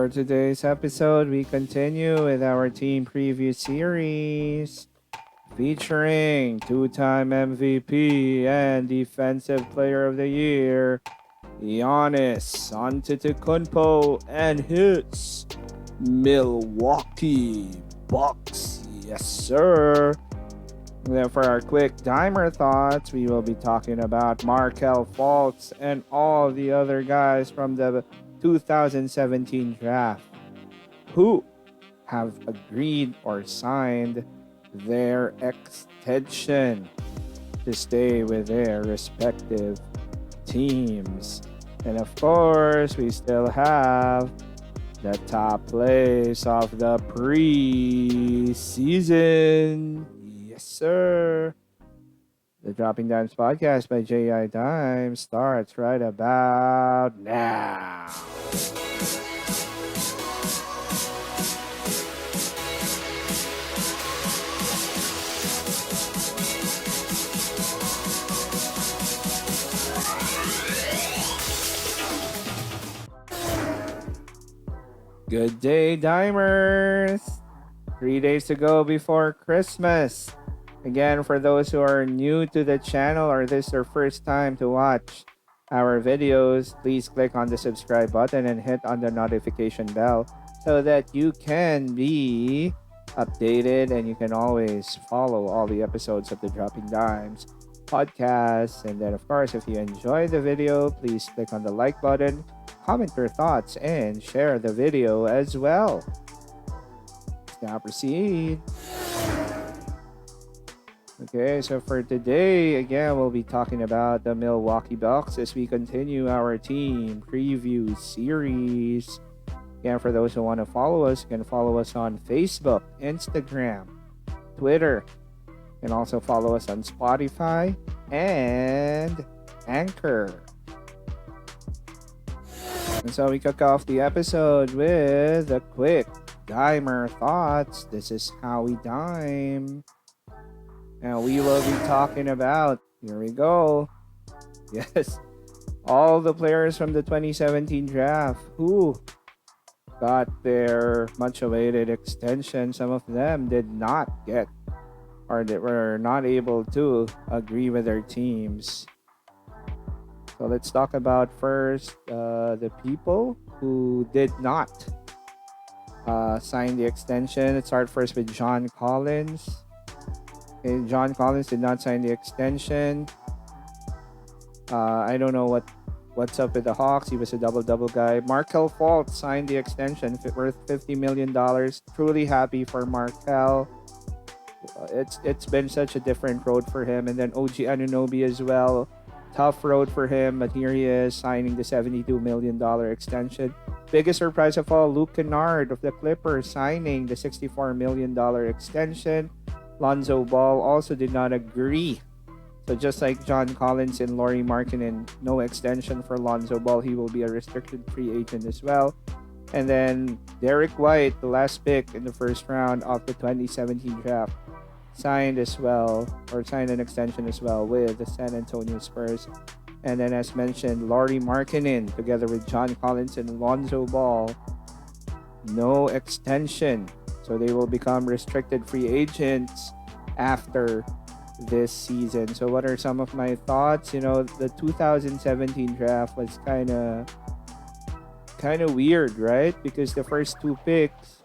For today's episode, we continue with our team preview series featuring two-time MVP and Defensive Player of the Year, Giannis Antetokounmpo and his Milwaukee Bucks. Yes, sir. And then for our quick dimer thoughts, we will be talking about Markelle Fultz and all the other guys from the 2017 draft who have agreed or signed their extension to stay with their respective teams. And of course, we still have the top plays of the preseason. Yes, sir. The Dropping Dimes podcast by J.I. Dimes starts right about now. Good day, Dimers! 3 days to go before Christmas. Again, for those who are new to the channel or this is their first time to watch our videos, please click on the subscribe button and hit on the notification bell so that you can be updated and you can always follow all the episodes of the Dropping Dimes podcast. And then, of course, if you enjoy the video, please click on the like button, comment your thoughts, and share the video as well. Let's now proceed. Okay, so for today, again, we'll be talking about the Milwaukee Bucks as we continue our team preview series. Again, for those who want to follow us, you can follow us on Facebook, Instagram, Twitter, and also follow us on Spotify and Anchor. And so we kick off the episode with a quick dimer thoughts. This is how we dime. And we will be talking about, here we go, yes, all the players from the 2017 draft who got their much-awaited extension. Some of them did not get, or they were not able to agree with their teams. So let's talk about first the people who did not sign the extension. Let's start first with John Collins. Okay, John Collins did not sign the extension. I don't know what's up with the Hawks. He was a double-double guy. Markelle Fultz signed the extension worth $50 million. Truly happy for Markelle. It's been such a different road for him. And then OG Anunoby as well. Tough road for him, but here he is signing the $72 million extension. Biggest surprise of all, Luke Kennard of the Clippers signing the $64 million extension. Lonzo Ball also did not agree. So just like John Collins and Lauri Markkanen, no extension for Lonzo Ball. He will be a restricted free agent as well. And then Derek White, the last pick in the first round of the 2017 draft, signed an extension as well with the San Antonio Spurs. And then as mentioned, Lauri Markkanen together with John Collins and Lonzo Ball, no extension. So they will become restricted free agents after this season. So what are some of my thoughts? You know, the 2017 draft was kind of weird, right? Because the first two picks,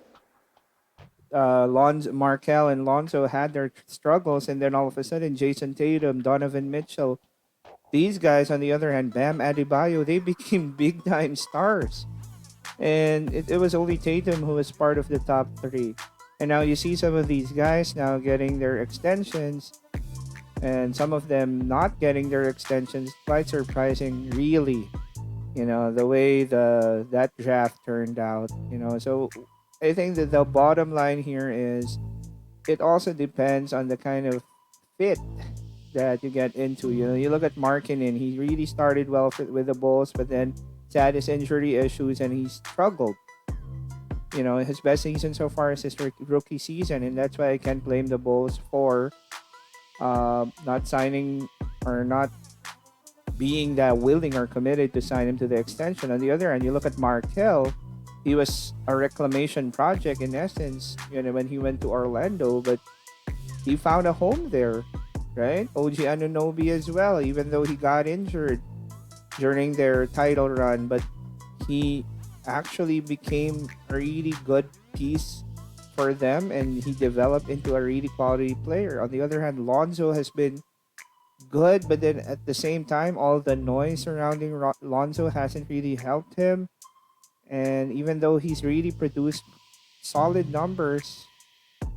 Markelle and Lonzo had their struggles, and then all of a sudden, Jason Tatum, Donovan Mitchell, these guys, on the other hand, Bam Adebayo, they became big-time stars. And it was only Tatum who was part of the top three. And now you see some of these guys now getting their extensions, and some of them not getting their extensions. Quite surprising, really. You know, the way that draft turned out. You know, so I think that the bottom line here is it also depends on the kind of fit that you get into. You know, you look at Markkanen, he really started well with the Bulls, but then had his injury issues and he struggled. You know, his best season so far is his rookie season, and that's why I can't blame the Bulls for not signing or not being that willing or committed to sign him to the extension. On the other hand, you look at Markelle, he was a reclamation project in essence, when he went to Orlando, but he found a home there, right? OG Anunoby as well, even though he got injured during their title run, but he actually became a really good piece for them and he developed into a really quality player. On the other hand, Lonzo has been good, but then at the same time, all the noise surrounding Lonzo hasn't really helped him. And even though he's really produced solid numbers,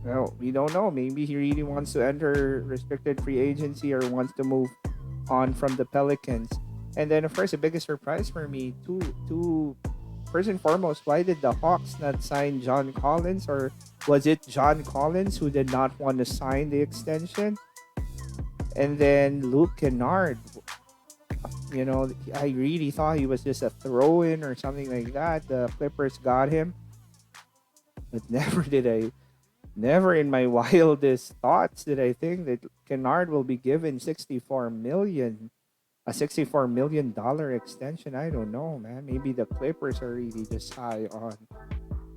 well, we don't know. Maybe he really wants to enter restricted free agency or wants to move on from the Pelicans. And then, of course, the biggest surprise for me, first and foremost, why did the Hawks not sign John Collins? Or was it John Collins who did not want to sign the extension? And then Luke Kennard, I really thought he was just a throw-in or something like that. The Clippers got him. But never in my wildest thoughts did I think that Kennard will be given a $64 million extension. I don't know, man. Maybe the Clippers are really just high on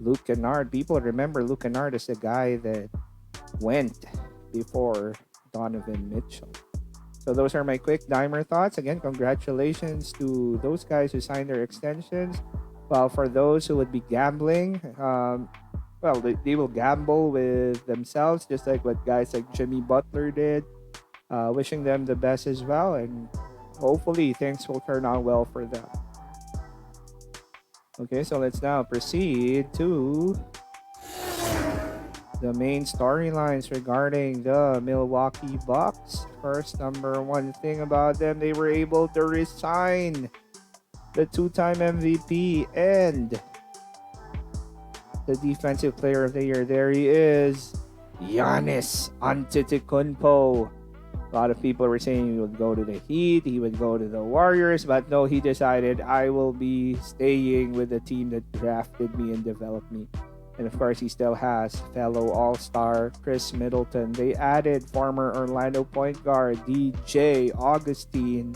Luke Kennard. People remember Luke Kennard as the guy that went before Donovan Mitchell. So those are my quick dimer thoughts. Again, congratulations to those guys who signed their extensions. Well, for those who would be gambling, they will gamble with themselves, just like what guys like Jimmy Butler did. Wishing them the best as well, and hopefully things will turn out well for them. Okay, so let's now proceed to the main storylines regarding the Milwaukee Bucks. First, number one thing about them, they were able to resign the two-time MVP and the Defensive Player of the Year. There he is, Giannis Antetokounmpo. A lot of people were saying he would go to the Heat, he would go to the Warriors, but no, he decided, I will be staying with the team that drafted me and developed me. And of course, he still has fellow All-Star Khris Middleton. They added former Orlando point guard DJ Augustine.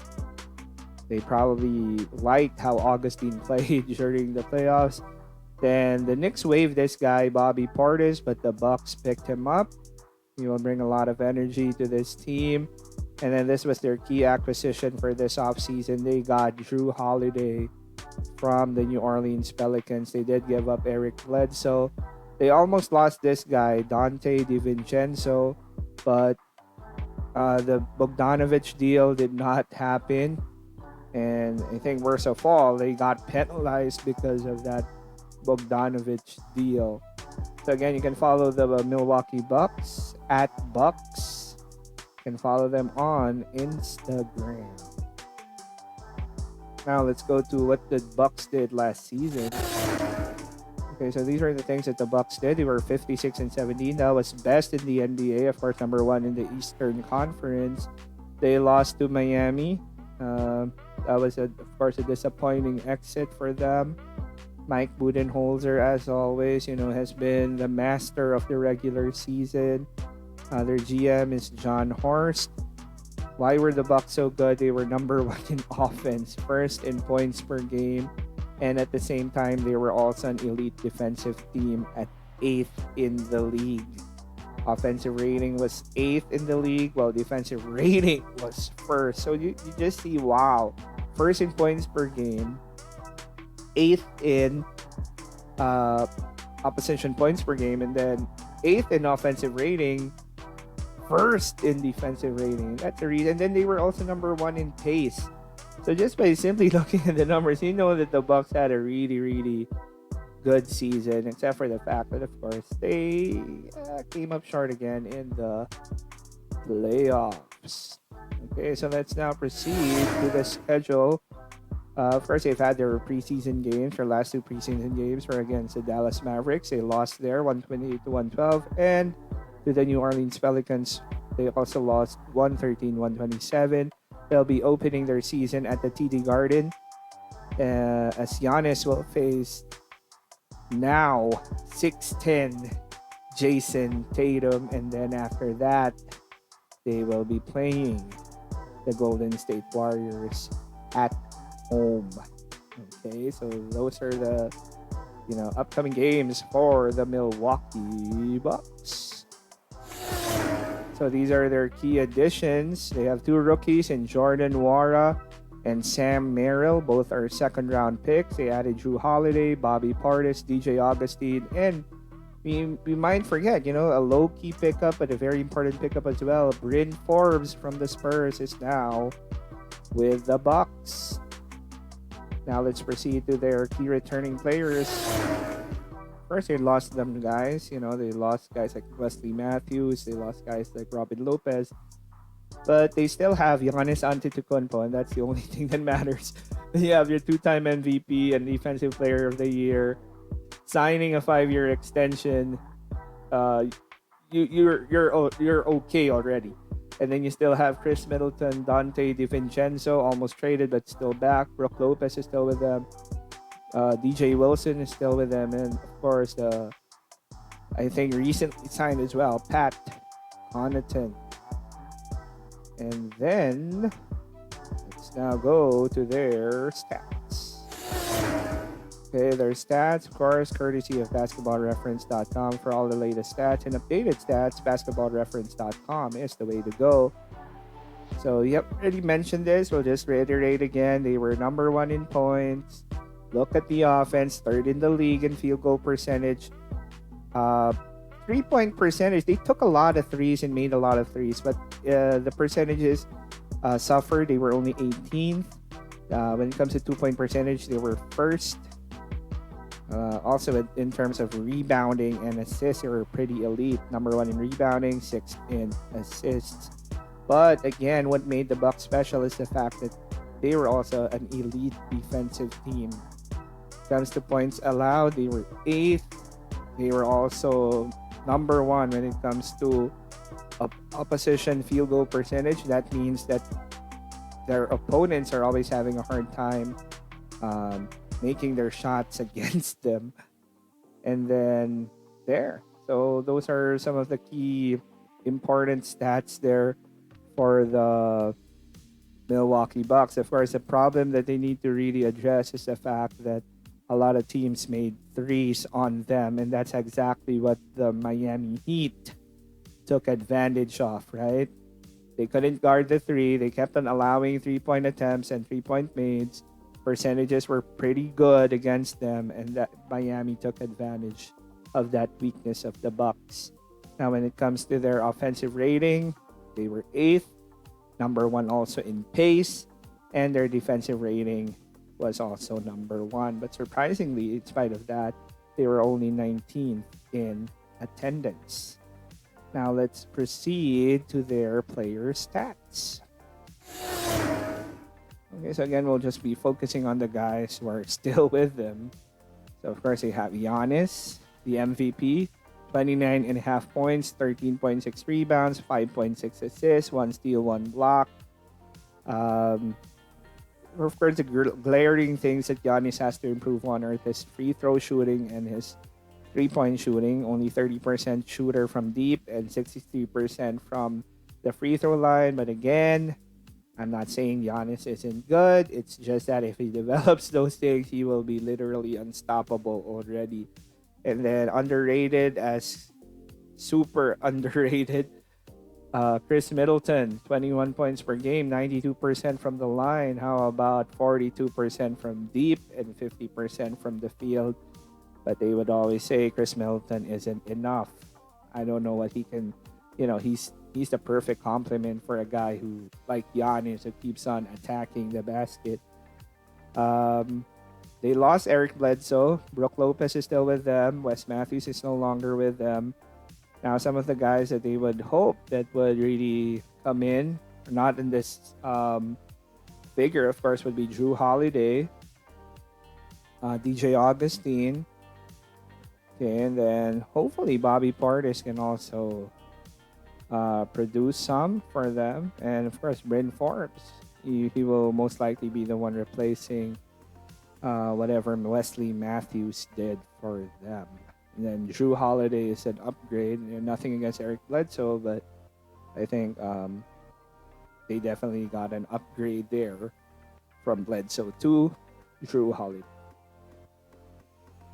They probably liked how Augustine played during the playoffs. Then the Knicks waived this guy, Bobby Portis, but the Bucks picked him up. He will bring a lot of energy to this team. And then this was their key acquisition for this offseason. They got Jrue Holiday from the New Orleans Pelicans. They did give up Eric Bledsoe. They almost lost this guy, Dante DiVincenzo, but the Bogdanovich deal did not happen. And I think worst of all, they got penalized because of that Bogdanovich deal. So again, you can follow the Milwaukee Bucks at Bucks. You can follow them on Instagram. Now let's go to what the Bucks did last season. Okay, so these are the things that the Bucks did. They were 56-17. That was best in the NBA. Of course, number one in the Eastern Conference. They lost to Miami. That was, of course, a disappointing exit for them. Mike Budenholzer, as always, has been the master of the regular season. Their GM is John Horst. Why were the Bucks so good? They were number one in offense, first in points per game, and at the same time, they were also an elite defensive team at 8th in the league. Offensive rating was 8th in the league, while defensive rating was first. So you just see, wow, first in points per game, 8th in opposition points per game, and then 8th in offensive rating, first in defensive rating. That's the reason. And then they were also number one in pace. So just by simply looking at the numbers, you know that the Bucks had a really, really good season, except for the fact that, of course, they came up short again in the playoffs. Okay, so let's now proceed to the schedule. Of course, they've had their preseason games. Their last two preseason games were against the Dallas Mavericks. They lost there 128-112. And to the New Orleans Pelicans, they also lost 113-127. They'll be opening their season at the TD Garden as Giannis will face now 6'10" Jason Tatum. And then after that, they will be playing the Golden State Warriors at home. Okay, so those are the upcoming games for the Milwaukee Bucks. So these are their key additions. They have two rookies in Jordan Nwora and Sam Merrill. Both are second-round picks. They added Jrue Holiday, Bobby Portis, DJ Augustine, and we might forget, a low-key pickup, but a very important pickup as well. Bryn Forbes from the Spurs is now with the Bucks. Now let's proceed to their key returning players. First, they lost them guys. They lost guys like Wesley Matthews. They lost guys like Robin Lopez. But they still have Giannis Antetokounmpo, and that's the only thing that matters. You have your two-time MVP and Defensive Player of the Year signing a 5-year extension. You're okay already. And then you still have Khris Middleton, Dante DiVincenzo, almost traded but still back. Brook Lopez is still with them. DJ Wilson is still with them. And of course, I think recently signed as well, Pat Connaughton. And then let's now go to their stats. Okay, their stats, of course, courtesy of basketballreference.com. For all the latest stats and updated stats, basketballreference.com is the way to go. So, yep, already mentioned this. We'll just reiterate again. They were number 1 in points. Look at the offense, third in the league in field goal percentage. 3-point percentage, they took a lot of threes and made a lot of threes, but the percentages suffered. They were only 18th. When it comes to 2-point percentage, they were first. Also, in terms of rebounding and assists, they were pretty elite. Number 1 in rebounding, 6th in assists. But again, what made the Bucks special is the fact that they were also an elite defensive team. When it comes to points allowed, they were 8th. They were also number 1 when it comes to opposition field goal percentage. That means that their opponents are always having a hard time making their shots against them. And then there. So those are some of the key important stats there for the Milwaukee Bucks. Of course, the problem that they need to really address is the fact that a lot of teams made threes on them, and that's exactly what the Miami Heat took advantage of, right? They couldn't guard the three. They kept on allowing 3-point attempts and 3-point mades. Percentages were pretty good against them, and that Miami took advantage of that weakness of the Bucks. Now, when it comes to their offensive rating, they were 8th, number 1 also in pace, and their defensive rating was also number 1. But surprisingly, in spite of that, they were only 19th in attendance. Now let's proceed to their player stats. Okay, so again, we'll just be focusing on the guys who are still with them. So of course, they have Giannis, the MVP, 29.5 points, 13.6 rebounds, 5.6 assists, 1 steal, 1 block. Of course, the glaring things that Giannis has to improve on are his free throw shooting and his 3-point shooting. Only 30% shooter from deep and 63% from the free throw line. But again, I'm not saying Giannis isn't good. It's just that if he develops those things, he will be literally unstoppable already. And then underrated as super underrated, Khris Middleton, 21 points per game, 92% from the line. How about 42% from deep and 50% from the field? But they would always say Khris Middleton isn't enough. I don't know what he can, he's the perfect complement for a guy who, like Giannis, who keeps on attacking the basket. They lost Eric Bledsoe. Brook Lopez is still with them. Wes Matthews is no longer with them. Now, some of the guys that they would hope that would really come in, not in this figure, of course, would be Jrue Holiday, DJ Augustine, okay, and then hopefully Bobby Portis can also produce some for them. And of course, Bryn Forbes. He will most likely be the one replacing whatever Wesley Matthews did for them. And then Jrue Holiday is an upgrade. Nothing against Eric Bledsoe, but I think they definitely got an upgrade there from Bledsoe to Jrue Holiday.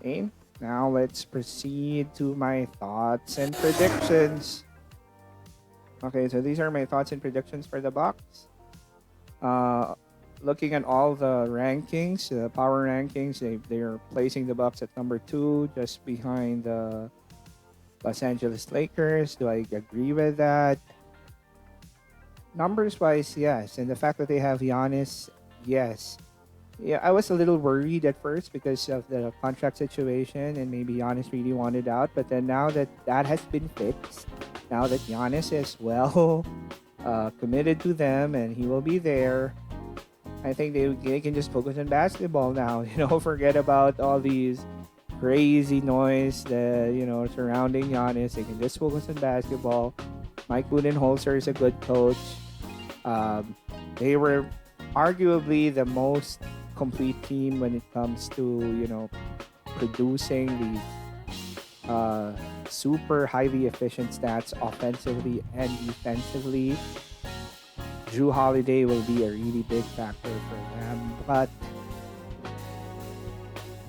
Okay. Now let's proceed to my thoughts and predictions. Okay, so these are my thoughts and predictions for the Bucks. Uh, Looking at all the rankings, the power rankings, they're placing the Bucks at number 2, just behind the Los Angeles Lakers. Do I agree with that? Numbers wise, yes, and the fact that they have Giannis, yes. Yeah, I was a little worried at first because of the contract situation, and maybe Giannis really wanted out. But then now that that has been fixed, now that Giannis is well committed to them and he will be there, I think they can just focus on basketball now. Forget about all these crazy noise that surrounding Giannis. They can just focus on basketball. Mike Budenholzer is a good coach. Um, they were arguably the most complete team when it comes to producing these super highly efficient stats offensively and defensively. Jrue Holiday will be a really big factor for them, but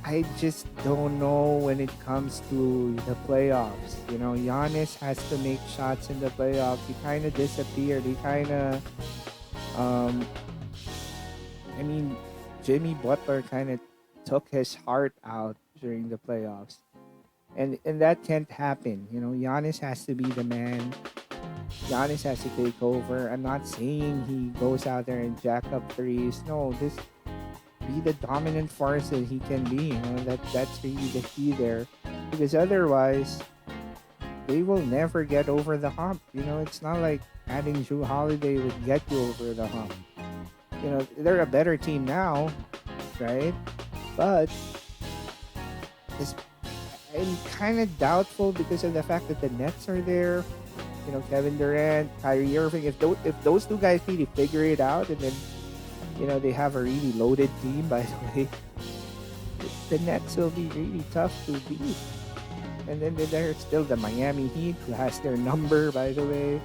I just don't know when it comes to the playoffs. Giannis has to make shots in the playoffs. He kind of disappeared. He kind of, um, I mean, Jimmy Butler kind of took his heart out during the playoffs. And that can't happen. Giannis has to be the man. Giannis has to take over. I'm not saying he goes out there and jack up threes. No, just be the dominant force that he can be. That's really the key there. Because otherwise, they will never get over the hump. It's not like adding Jrue Holiday would get you over the hump. They're a better team now, right? But it's, I'm kind of doubtful because of the fact that the Nets are there. Kevin Durant, Kyrie Irving. If those two guys really figure it out, and then they have a really loaded team, by the way, the Nets will be really tough to beat. And then there's still the Miami Heat, who has their number, by the way.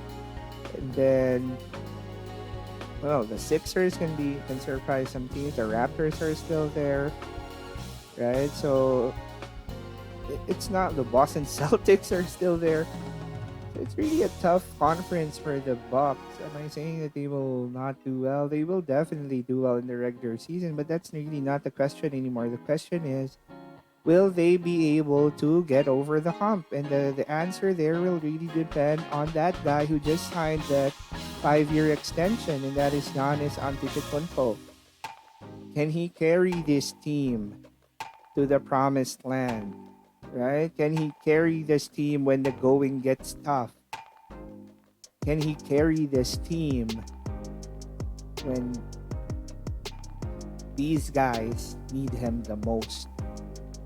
And then, well, the Sixers can surprise some teams. The Raptors are still there, right? So it's not the Boston Celtics are still there. It's really a tough conference for the Bucks. Am I saying that they will not do well? They will definitely do well in the regular season, but that's really not the question anymore. The question is, will they be able to get over the hump? And the answer there will really depend on that guy who just signed that 5-year extension, and that is Giannis Antetokounmpo. Can he carry this team to the promised land? Right? Can he carry this team when the going gets tough? Can he carry this team when these guys need him the most?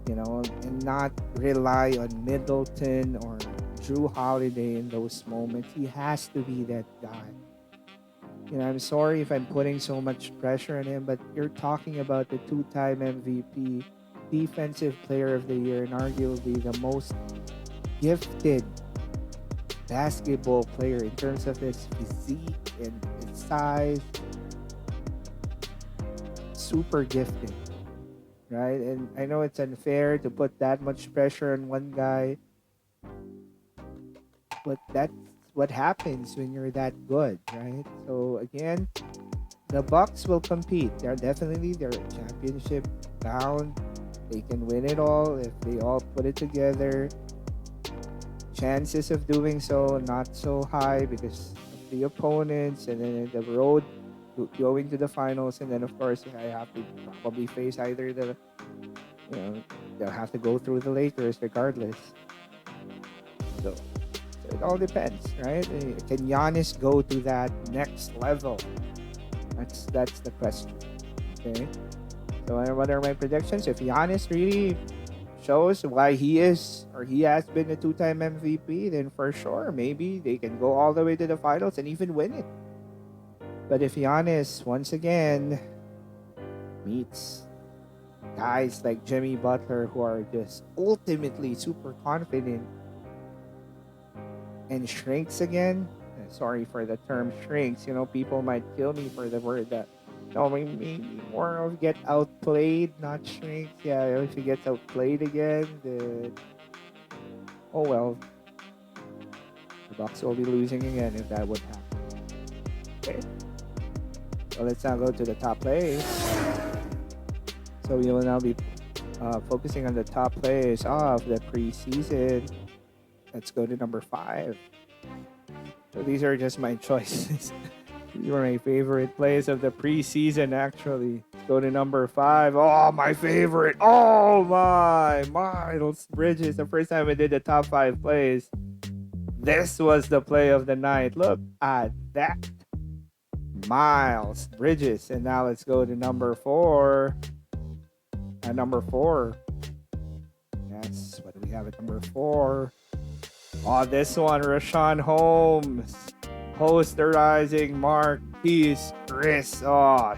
And not rely on Middleton or Jrue Holiday in those moments. He has to be that guy. I'm sorry if I'm putting so much pressure on him, but you're talking about the 2-time MVP, Defensive Player of the Year, and arguably the most gifted basketball player in terms of his physique and his size. Super gifted, right? And I know it's unfair to put that much pressure on one guy, but that's what happens when you're that good, right? So again, the Bucks will compete. They're championship bound. They can win it all if they all put it together. Chances of doing so not so high because of the opponents, and then the road going to the finals, and then of course I have to probably face either they'll have to go through the Lakers regardless. So it all depends, right? Can Giannis go to that next level? That's the question. Okay. So what are my predictions? If Giannis really shows why he is or he has been a 2-time MVP, then for sure maybe they can go all the way to the finals and even win it. But if Giannis once again meets guys like Jimmy Butler who are just ultimately super confident and shrinks again, sorry for the term shrinks, people might kill me for the word that No, maybe more of get outplayed, not shrink. Yeah, if he gets outplayed again, then oh well, the Bucks will be losing again if that would happen. Okay, so let's now go to the top plays. So we will now be focusing on the top plays of the preseason. Let's go to number 5. So these are just my choices. These were my favorite plays of the preseason, actually. Let's go to number 5. Oh, my favorite. Oh, my. Miles Bridges. The first time I did the top 5 plays, this was the play of the night. Look at that. Miles Bridges. And now let's go to number 4. At number 4. Yes, what do we have at number 4? Oh, this one, Rashawn Holmes. Posterizing Marquise Khris. Oh,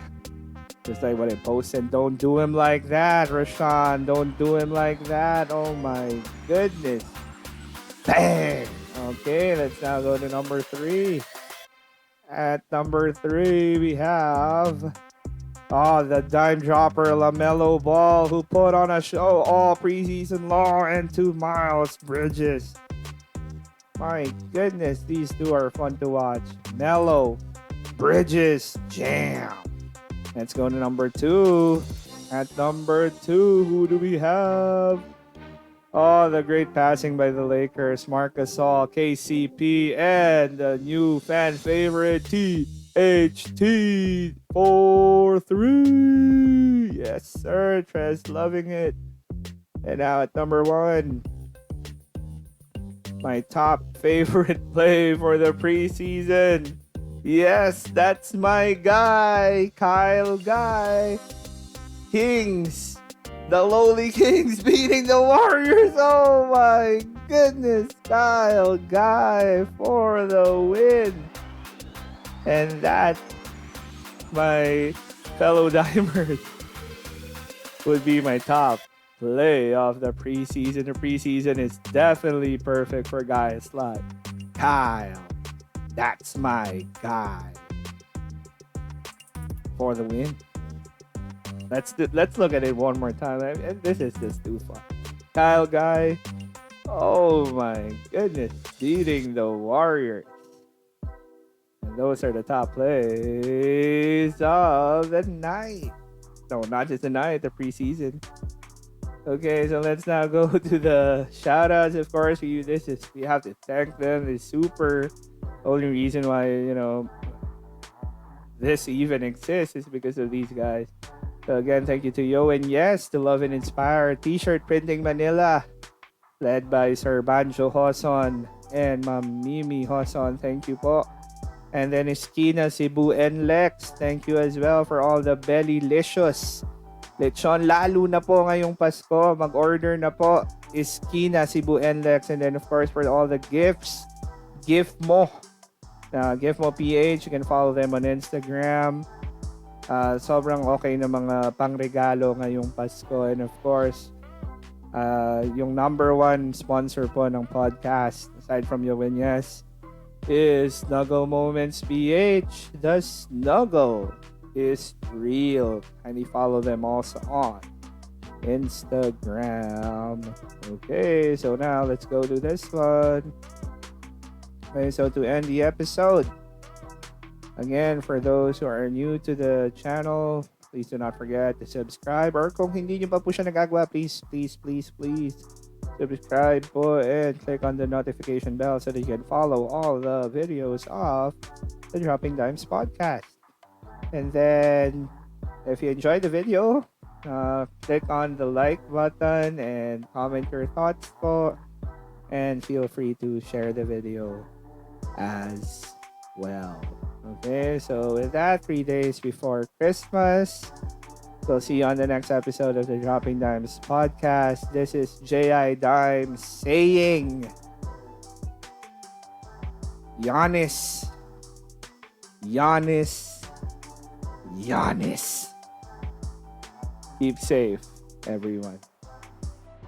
just like what I posted. Don't do him like that, Rashawn. Don't do him like that. Oh, my goodness. Bang. Okay, let's now go to number 3. At number 3, we have... Oh, the dime dropper, LaMelo Ball, who put on a show all preseason long, and 2 Miles Bridges. My goodness, these two are fun to watch. Melo, Bridges, jam. Let's go to number 2. At number 2, who do we have? Oh, the great passing by the Lakers. Marc Gasol, KCP, and the new fan favorite, THT 4-3. Yes, sir. Trez loving it. And now at number 1, my top favorite play for the preseason. Yes, that's my guy, Kyle Guy. Kings. The lowly Kings beating the Warriors. Oh my goodness. Kyle Guy for the win. And that, my fellow Dimers, would be my top play of the preseason. The preseason is definitely perfect for guys like Kyle. That's my guy for the win. Let's look at it one more time. This is just too fun. Kyle Guy. Oh my goodness. Beating the Warriors. And those are the top plays of the night. No, not just the night, the preseason. Okay, so let's now go to the shout-outs. Of course, we have to thank them. It's super. Only reason why, this even exists is because of these guys. So again, thank you to Yo and Yes, to Love and Inspire, T-shirt Printing Manila, led by Sir Banjo Hoson and Ma'am Mimi Hoson. Thank you po. And then Esquina, Cebu, and Lex. Thank you as well for all the Bellylicious lechon. Lalo na po ngayong Pasko. Mag-order na po. Esquina, Cebu, and Lex. And then of course for all the gifts, Gift Mo. Gift Mo PH. You can follow them on Instagram. Sobrang okay na mga pangregalo ngayong Pasko. And of course, yung number 1 sponsor po ng podcast, aside from Yo and Yes, is Snuggle Moments PH. The Snuggle is real. Kindly follow them also on Instagram. Okay, so now let's go to this one. Okay, so to end the episode, again, for those who are new to the channel, please do not forget to subscribe. Or kung hindi nyo pa po siya nagagawa, please subscribe po and click on the notification bell so that you can follow all the videos of the Dropping Dimes podcast. And then, if you enjoyed the video, click on the like button and comment your thoughts po. And feel free to share the video as well. Okay, so with that, 3 days before Christmas, we'll see you on the next episode of the Dropping Dimes podcast. This is J.I. Dimes saying, Giannis. Keep safe, everyone.